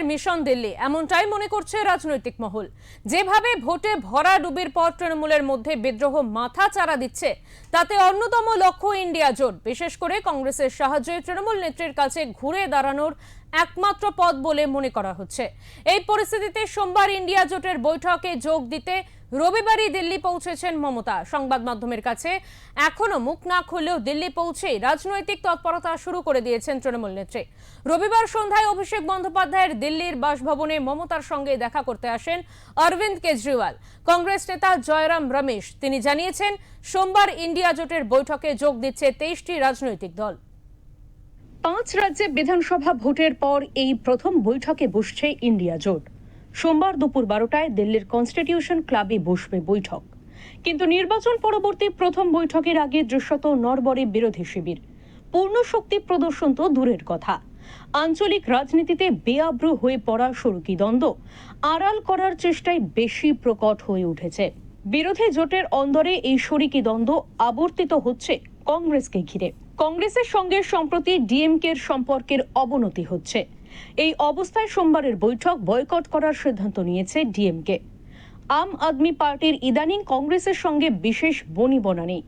Mission Delhi, এমনটাই মনে করছে রাজনৈতিক মহল। যেভাবে ভোটে ভরাডুবির পর তৃণমূলের মধ্যে বিদ্রোহ মাথা চাড়া দিচ্ছে, তাতে অন্যতম লক্ষ্য ইন্ডিয়া জোট, বিশেষ করে কংগ্রেসের সাহায্যে তৃণমূল নেত্রীর কাছে ঘুরে দাঁড়ানোর একমাত্র পথ বলে মনে করা হচ্ছে। এই পরিস্থিতিতে সোমবার ইন্ডিয়া জোটের বৈঠকে যোগ দিতে রবিবারই দিল্লি পৌঁছেছেন মমতা। সংবাদ মাধ্যমের কাছে এখনো মুখ না খুললেও দিল্লি পৌঁছে রাজনৈতিক তৎপরতা শুরু করে দিয়েছেন তৃণমূল নেত্রী। রবিবার সন্ধ্যায় অভিষেক বন্দ্যোপাধ্যায়ের দিল্লির বাসভবনে মমতার সঙ্গে দেখা করতে আসেন অরবিন্দ কেজরিওয়াল। কংগ্রেস নেতা জয়রাম রমেশ তিনি জানিয়েছেন, সোমবার ইন্ডিয়া জোটের বৈঠকে যোগ দিচ্ছে 23টি রাজনৈতিক দল। 5 রাজ্যে বিধানসভা ভোটের পর এই প্রথম বৈঠকে বসছে ইন্ডিয়া জোট। সোমবার দুপুর 12টায় দিল্লির কনস্টিটিউশন ক্লাবে বসবে বৈঠক। কিন্তু নির্বাচন পরবর্তী প্রথম বৈঠকের আগে দৃশ্যত নড়বড়ে বিরোধী শিবির। পূর্ণ শক্তি প্রদর্শন তো দূরের কথা, আঞ্চলিক রাজনীতিতে বেআব্রু হয়ে পড়া শরিকি দ্বন্দ্ব আড়াল করার চেষ্টায় বেশি প্রকট হয়ে উঠেছে। বিরোধী জোটের অন্দরে এই শরিকি দ্বন্দ্ব আবর্তিত হচ্ছে কংগ্রেসকে ঘিরে। কংগ্রেসের সঙ্গে সম্প্রতি ডিএমকের সম্পর্কের অবনতি হচ্ছে। এই অবস্থায় সোমবারের বৈঠক বয়কট করার সিদ্ধান্ত নিয়েছে ডিএমকে। আম আদমি পার্টির ইদানিং কংগ্রেসের সঙ্গে বিশেষ বনিবনা নেই।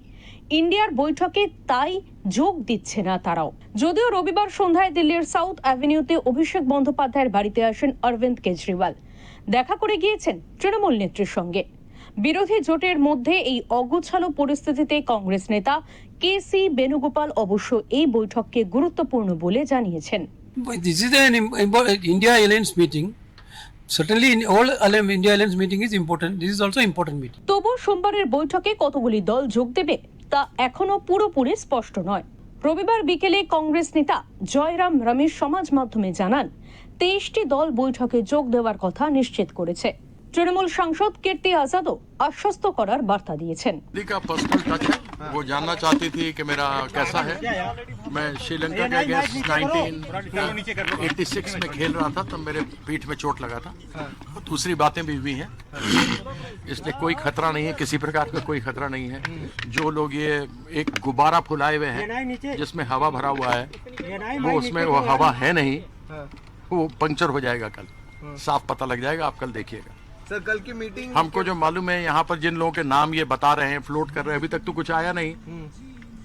ইন্ডিয়ার বৈঠকে তাই যোগ দিচ্ছে না তারাও। যদিও রবিবার সন্ধ্যায় দিল্লির সাউথ অ্যাভিনিউতে অভিষেক বন্দ্যোপাধ্যায়ের বাড়িতে আসেন অরবিন্দ কেজরিওয়াল। দেখা করে গিয়েছেন তৃণমূল নেত্রীর সঙ্গে। বিরোধী জোটের মধ্যে এই অগোছালো পরিস্থিতিতে কংগ্রেস নেতা কেসি বেণুগোপাল অবশ্য এই বৈঠককে গুরুত্বপূর্ণ বলে জানিয়েছেন। This is an India Alliance meeting. Certainly, all India Alliance meeting is important. This is also important meeting. তবু সোমবারের বৈঠকে কতগুলি দল যোগ দেবে তা এখনো পুরোপুরি স্পষ্ট নয়। রবিবার বিকেলে কংগ্রেস নেতা জয়রাম রমেশ সমাজ মাধ্যমে জানান, 23টি দল বৈঠকে যোগ দেওয়ার কথা নিশ্চিত করেছে। তৃণমূল সাংসদ কীর্তি आजादও আশ্বস্ত করার বার্তা দিয়েছেন। वो जानना चाहती थी कि मेरा कैसा है। मैं श्रीलंका के अगेंस्ट 1986 में खेल रहा था, तब मेरे पीठ में चोट लगा था। दूसरी बातें भी हुई हैं, इसलिए कोई खतरा नहीं है, किसी प्रकार का कोई खतरा नहीं है। जो लोग ये एक गुब्बारा फुलाए हुए हैं जिसमें हवा भरा हुआ है, वो उसमें वो हवा है नहीं, वो पंक्चर हो जाएगा। कल साफ पता लग जाएगा, आप कल देखिएगा। सर, कल की मीटिंग हमको जो मालूम है, यहाँ पर जिन लोगों के नाम ये बता रहे हैं, फ्लोट कर रहे हैं, अभी तक तो कुछ आया नहीं।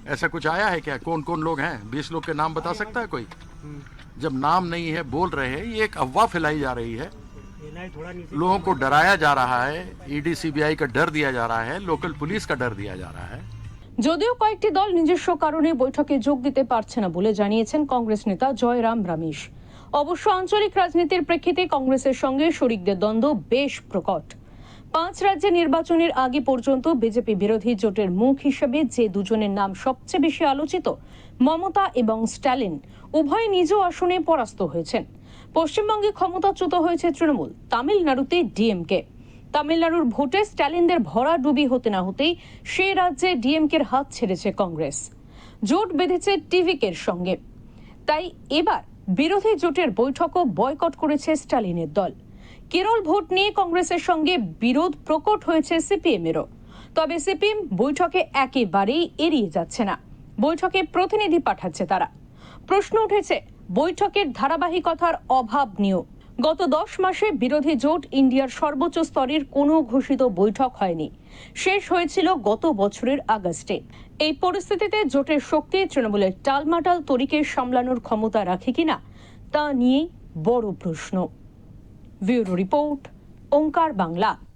ऐसा कुछ आया है क्या? कौन कौन लोग हैं? 20 लोग के नाम बता सकता है कोई? जब नाम नहीं है, बोल रहे हैं, ये एक अफवाह फैलाई जा रही है, लोगों को डराया जा रहा है, ईडी सीबीआई का डर दिया जा रहा है, लोकल पुलिस का डर दिया जा रहा है। যদিও কয়েকটি দল নিজস্ব কারণে বৈঠকে যোগ দিতে পারছে না বলে জানিয়েছেন কংগ্রেস নেতা জয়রাম রমেশ। অবশ্য আঞ্চলিক রাজনীতির প্রেক্ষিতে কংগ্রেসের সঙ্গে শরিকদের দ্বন্দ্ব বেশ প্রকট। 5 রাজ্যে নির্বাচনের আগে পর্যন্ত বিজেপি বিরোধী জোটের মুখ হিসেবে যে দুজনের নাম সবচেয়ে বেশি আলোচিত, মমতা এবং স্ট্যালিন, উভয় নিজ আসনে পরাস্ত হয়েছেন। পশ্চিমবঙ্গে ক্ষমতাচ্যুত হয়েছে তৃণমূল, তামিলনাড়ুতে ডিএমকে। তামিলনাড়ুর ভোটে স্ট্যালিনদের ভরাডুবি হতে না হতেই সে রাজ্যে ডিএমকের হাত ছেড়েছে কংগ্রেস। জোট বেঁধেছে টিভিকের সঙ্গে। তাই এবার বিরোধী জোটের বৈঠকও বয়কট করেছে স্ট্যালিনের দল। কেরল ভোট নিয়ে কংগ্রেসের সঙ্গে বিরোধ প্রকট হয়েছে সিপিএমেরও। তবে সিপিএম বৈঠকে একেবারেই এড়িয়ে যাচ্ছে না, বৈঠকে প্রতিনিধি পাঠাচ্ছে তারা। প্রশ্ন উঠেছে বৈঠকের ধারাবাহিকতার অভাব নিয়েও। গত 10 মাসে বিরোধী জোট ইন্ডিয়ার সর্বোচ্চ স্তরের কোনো ঘোষিত বৈঠক হয়নি, শেষ হয়েছিল গত বছরের আগস্টে। এই পরিস্থিতিতে জোটের শক্তি তৃণমূলের টালমাটাল তরিকে সামলানোর ক্ষমতা রাখে কিনা তা নিয়ে বড় প্রশ্ন। ব্যুরো রিপোর্ট, ওঙ্কার বাংলা।